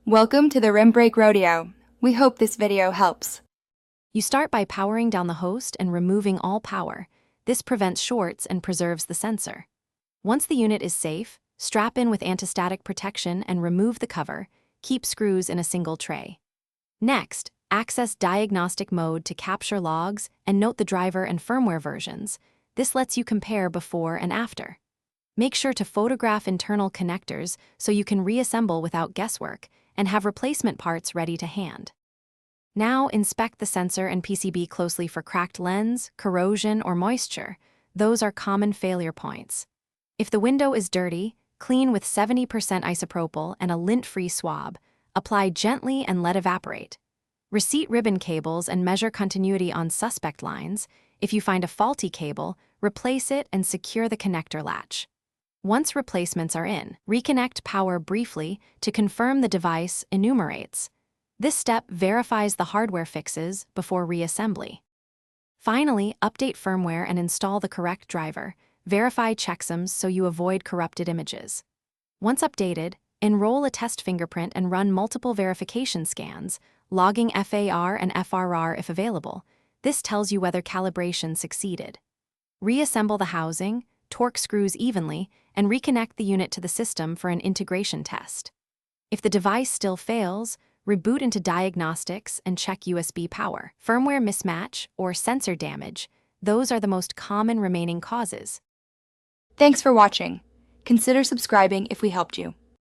Welcome to the Rim Break Rodeo. We hope this video helps. You start by powering down the host and removing all power. This prevents shorts and preserves the sensor. Once the unit is safe, strap in with anti-static protection and remove the cover. Keep screws in a single tray. Next, access diagnostic mode to capture logs and note the driver and firmware versions. This lets you compare before and after. Make sure to photograph internal connectors so you can reassemble without guesswork and have replacement parts ready to hand. Now inspect the sensor and PCB closely for cracked lens, corrosion, or moisture. Those are common failure points. If the window is dirty, clean with 70% isopropyl and a lint-free swab. Apply gently and let evaporate. Receipt ribbon cables and measure continuity on suspect lines. If you find a faulty cable, replace it and secure the connector latch. Once replacements are in, reconnect power briefly to confirm the device enumerates. This step verifies the hardware fixes before reassembly. Finally, update firmware and install the correct driver. Verify checksums so you avoid corrupted images. Once updated, enroll a test fingerprint and run multiple verification scans, logging FAR and FRR if available. This tells you whether calibration succeeded. Reassemble the housing, torque screws evenly, and reconnect the unit to the system for an integration test. If the device still fails, reboot into diagnostics and check USB power. Firmware mismatch or sensor damage, those are the most common remaining causes. Thanks for watching. Consider subscribing if we helped you.